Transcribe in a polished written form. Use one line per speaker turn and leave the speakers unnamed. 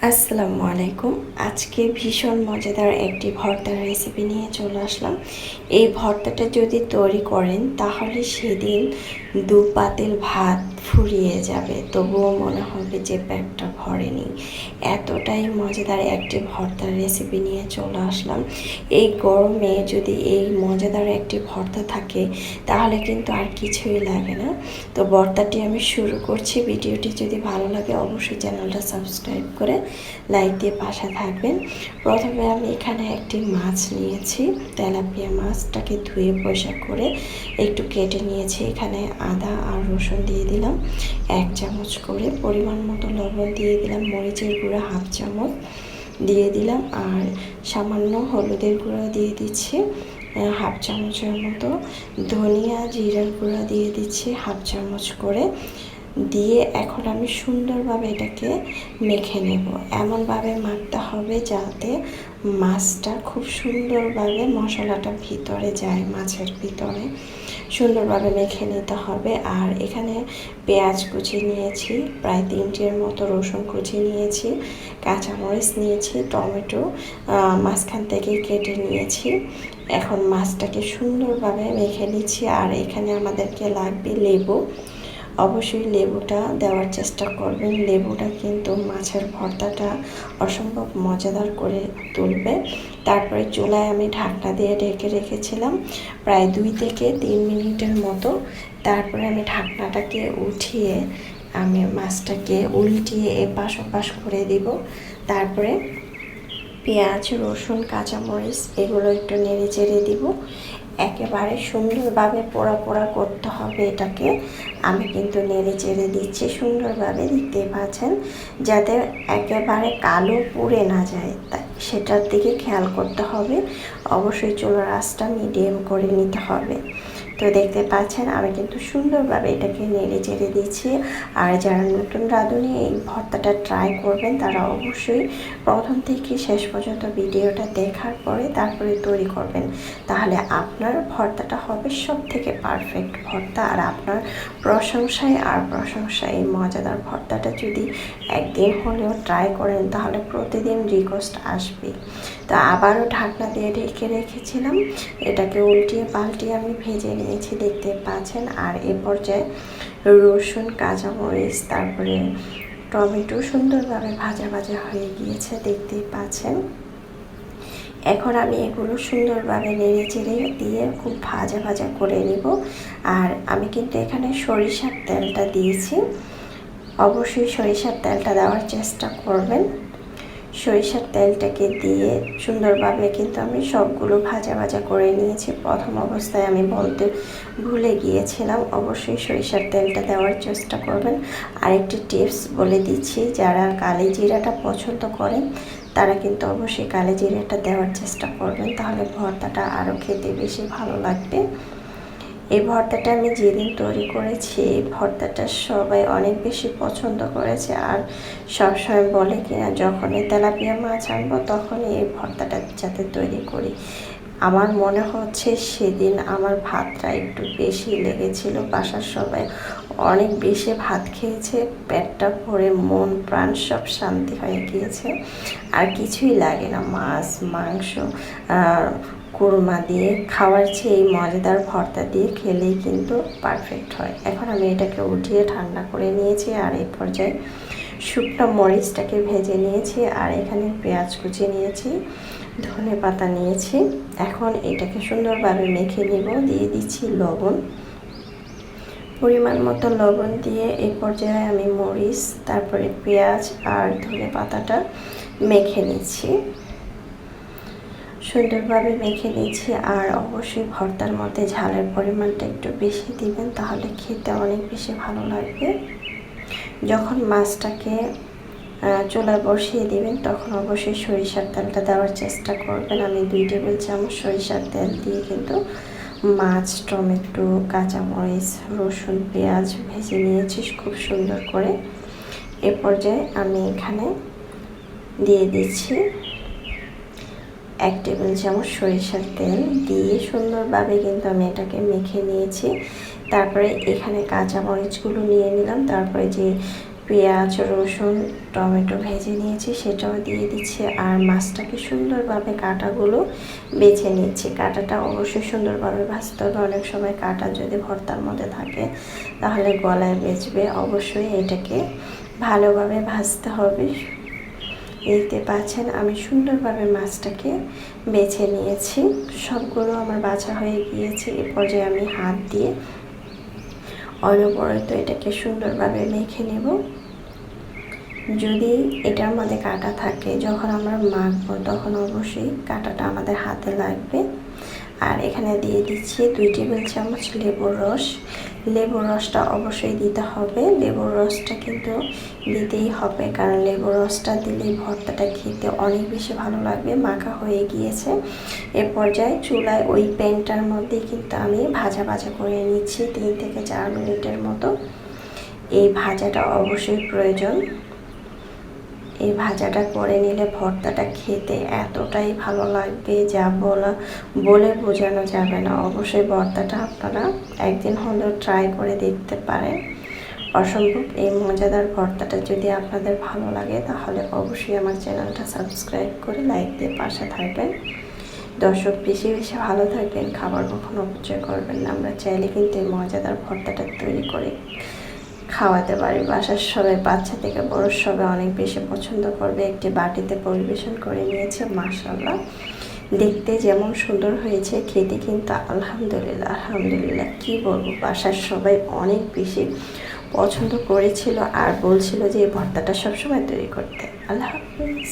আসসালামু আলাইকুম। আজকে ভীষণ মজাদার একটি ভর্তার রেসিপি নিয়ে চলে আসলাম। এই ভর্তাটা যদি তৈরি করেন তাহলে সেদিন দু পাতিল ভাত ফুরিয়ে যাবে, তবুও মনে হবে যে পেটটা ভরেনি। এতটাই মজাদার একটি ভর্তার রেসিপি নিয়ে চলে আসলাম। এই গরমে যদি এই মজাদার একটি ভর্তা থাকে তাহলে কিন্তু আর কিছুই লাগে না। তো ভর্তাটি আমি শুরু করছি। ভিডিওটি যদি ভালো লাগে অবশ্যই চ্যানেলটা সাবস্ক্রাইব করে লাইক দিয়ে পাশে থাকবেন। প্রথমে আমি এখানে একটি মাছ নিয়েছি, তেলাপিয়া মাছটাকে ধুয়ে পরিষ্কার করে একটু কেটে নিয়েছি। এখানে আদা আর রসুন দিয়ে দিলাম 1 চামচ করে, পরিমাণ মতো লবণ দিয়ে দিলাম, মরিচের গুঁড়া 1/2 চামচ দিয়ে দিলাম, আর সামান্য হলুদের গুঁড়া দিয়ে দিচ্ছি 1/2 চামচের মতো, ধনিয়া জিরার গুঁড়া দিয়ে দিচ্ছি 1/2 চামচ করে দিয়ে এখন আমি সুন্দরভাবে এটাকে মেখে নেব। এমনভাবে মাখতে হবে যাতে মাছটা খুব সুন্দরভাবে মশলাটা ভিতরে যায়, মাছের ভিতরে সুন্দরভাবে মেখে নিতে হবে। আর এখানে পেঁয়াজ কুচি নিয়েছি, প্রায় 3টের মতো রসুন কুচি নিয়েছি, কাঁচামরিচ নিয়েছি, টমেটো মাঝখান থেকে কেটে নিয়েছি। এখন মাছটাকে সুন্দরভাবে মেখে নিচ্ছি। আর এখানে আমাদেরকে লাগবে লেবু, অবশ্যই লেবুটা দেওয়ার চেষ্টা করবেন। লেবুটা কিন্তু মাছের ভর্তাটা অসম্ভব মজাদার করে তুলবে। তারপরে চুলায় আমি ঢাকনা দিয়ে ঢেকে রেখেছিলাম প্রায় 2 থেকে 3 মিনিটের মতো। তারপরে আমি ঢাকনাটাকে উঠিয়ে আমি মাছটাকে উল্টিয়ে এপাশ ওপাশ করে দিব। তারপরে পেঁয়াজ রসুন কাঁচামরিচ এগুলো একটু নেড়ে চেড়ে দিব। একেবারে সুন্দরভাবে পোড়া পোড়া করতে হবে এটাকে। আমি কিন্তু নেড়ে চেড়ে দিচ্ছি সুন্দরভাবে, দেখতে পাচ্ছেন, যাতে একেবারে কালো পুড়ে না যায়, তাই সেটার দিকে খেয়াল করতে হবে। অবশ্যই চুলার আঁচটা মিডিয়াম করে নিতে হবে। তো দেখতে পাচ্ছেন আমি কিন্তু সুন্দরভাবে এটাকে নেড়ে চেড়ে দিচ্ছি। আর যারা নতুন রাঁধুনি এই ভর্তাটা ট্রাই করবেন তারা অবশ্যই প্রথম থেকে শেষ পর্যন্ত ভিডিওটা দেখার পরে তারপরে তৈরি করবেন, তাহলে আপনার ভর্তাটা হবে সব থেকে পারফেক্ট ভর্তা। আর আপনার প্রশংসায় আর প্রশংসায় এই মজাদার ভর্তাটা যদি একদিন হলেও ট্রাই করেন তাহলে প্রতিদিন রিকোয়েস্ট আসবে। তো আবারও ঢাকনা দিয়ে ঢেকে রেখেছিলাম, এটাকে উল্টিয়ে পাল্টিয়ে আমি ভেজে নিয়েছি, দেখতে পাচ্ছেন। আর এ পর্যায়ে রসুন কাঁচামরিচ তারপরে টমেটো সুন্দরভাবে ভাজা ভাজা হয়ে গিয়েছে, দেখতেই পাচ্ছেন। এখন আমি এগুলো সুন্দরভাবে নেড়ে চেড়ে দিয়ে খুব ভাজা ভাজা করে নিব। আর আমি কিন্তু এখানে সরিষার তেলটা দিয়েছি, অবশ্যই সরিষার তেলটা দেওয়ার চেষ্টা করবেন। সরিষার তেলটাকে দিয়ে সুন্দরভাবে কিন্তু আমি সবগুলো ভাজা ভাজা করে নিয়েছি। প্রথম অবস্থায় আমি বলতে ভুলে গিয়েছিলাম, অবশ্যই সরিষার তেলটা দেওয়ার চেষ্টা করবেন। আরেকটি টিপস বলে দিচ্ছি, যারা কালি জিরাটা পছন্দ করেন তারা কিন্তু অবশ্যই কালি জিরাটা দেওয়ার চেষ্টা করবেন, তাহলে ভর্তাটা আরও খেতে বেশি ভালো লাগবে। এই ভর্তাটা আমি যেদিন তৈরি করেছি এই ভর্তাটা সবাই অনেক বেশি পছন্দ করেছে। আর সবসময় বলে কিনা যখনই তেলাপিয়া মাছ আনবো তখনই এই ভর্তাটা যাতে তৈরি করি। আমার মনে হচ্ছে সেদিন আমার ভাতটা একটু বেশি লেগেছিল, বাসার সবাই অনেক বেশি ভাত খেয়েছে, পেটটা ভরে মন প্রাণ সব শান্তি হয়ে গিয়েছে। আর কিছুই লাগে না, মাছ মাংস কুরমা দিয়ে খাওয়ার চেয়ে এই মজাদার ভর্তা দিয়ে খেলেই কিন্তু পারফেক্ট হয়। এখন আমি এটাকে উঠিয়ে ঠান্ডা করে নিয়েছি। আর এই পর্যায়ে শুকনো মরিচটাকে ভেজে নিয়েছি, আর এখানে পেঁয়াজ কুচি নিয়েছি, ধনে পাতা নিয়েছি। এখন এটাকে সুন্দরভাবে মেখে নিব। দিয়ে দিচ্ছি লবণ, পরিমাণ মতো লবণ দিয়ে এই পর্যায়ে আমি মরিচ তারপরে পেঁয়াজ আর ধনে পাতাটা মেখে নিচ্ছি, সুন্দরভাবে মেখে নিচ্ছি। আর অবশ্যই ভর্তার মধ্যে ঝালের পরিমাণটা একটু বেশি দিবেন, তাহলে খেতে অনেক বেশি ভালো লাগবে। যখন মাছটাকে চুলায় বসিয়ে দিবেন তখন অবশ্যই সরিষার তেলটা দেওয়ার চেষ্টা করবেন। আমি 2 টেবিল চামচ সরিষার তেল দিয়ে কিন্তু মাছ টমেটো কাঁচামরিচ রসুন পেঁয়াজ ভেজে নিয়েছি খুব সুন্দর করে। এ পর্যায়ে আমি এখানে দিয়ে দিচ্ছি 1 টেবিল চামচ সরিষার তেল দিয়ে সুন্দরভাবে কিন্তু আমি এটাকে মেখে নিয়েছি। তারপরে এখানে কাঁচামরিচগুলো নিয়ে নিলাম, তারপরে যে পেঁয়াজ রসুন টমেটো ভেজে নিয়েছি, সেটাও দিয়ে দিচ্ছি। আর মাছটাকে সুন্দরভাবে কাঁটাগুলো বেছে নিচ্ছি। কাঁটাটা অবশ্যই সুন্দরভাবে ভাজতে হবে। অনেক সময় কাঁটা যদি ভর্তার মধ্যে থাকে তাহলে গলায় বেজবে। অবশ্যই এটাকে ভালোভাবে ভাজতে হবে। দেখতে পাচ্ছেন আমি সুন্দরভাবে মাছটাকে বেছে নিয়েছি। সবগুলো আমার বাছা হয়ে গিয়েছে। এ পর্যায়ে আমি হাত দিয়ে অনবরত এটাকে সুন্দরভাবে মেখে নেব। যদি এটার মধ্যে কাঁটা থাকে, যখন আমরা মাখবো তখন অবশ্যই কাঁটাটা আমাদের হাতে লাগবে। আর এখানে দিয়ে দিচ্ছি 2 টেবিল চামচ লেবুর রস। লেবুর রসটা অবশ্যই দিতে হবে। লেবুর রসটা কিন্তু দিতেই হবে, কারণ লেবুর রসটা দিলেই ভর্তাটা খেতে অনেক বেশি ভালো লাগবে। মাখা হয়ে গিয়েছে। এ পর্যায়ে চুলায় ওই প্যানটার মধ্যে কিন্তু আমি ভাজা করে নিচ্ছি 3 থেকে 4 মিনিটের মতো। এই ভাজাটা অবশ্যই প্রয়োজন। এই ভাজাটা করে নিলে ভর্তাটা খেতে এতটাই ভালো লাগবে যা বলে বোঝানো যাবে না। অবশ্যই ভর্তাটা আপনারা একদিন হলেও ট্রাই করে দেখতে পারেন। অসম্ভব এই মজাদার ভর্তাটা যদি আপনাদের ভালো লাগে তাহলে অবশ্যই আমার চ্যানেলটা সাবস্ক্রাইব করে লাইক দিয়ে পাশে থাকবেন। দর্শক বেশি ভালো থাকবেন, খাবার কখনো অপচয় করবেন না। আমরা চাইলে কিন্তু এই মজাদার ভর্তাটা তৈরি করে খাওয়াতে পারি। বাসার সবাই, বাচ্চা থেকে বড় সবাই অনেক বেশি পছন্দ করবে। একটি বাটিতে পরিবেশন করে নিয়েছে। মাশাআল্লাহ, দেখতে যেমন সুন্দর হয়েছে, খেতে কিন্তু আলহামদুলিল্লাহ কি বলবো, বাসার সবাই অনেক বেশি পছন্দ করেছিল আর বলছিল যে এই ভর্তাটা সবসময় তৈরি করতে। আল্লাহ হাফিজ।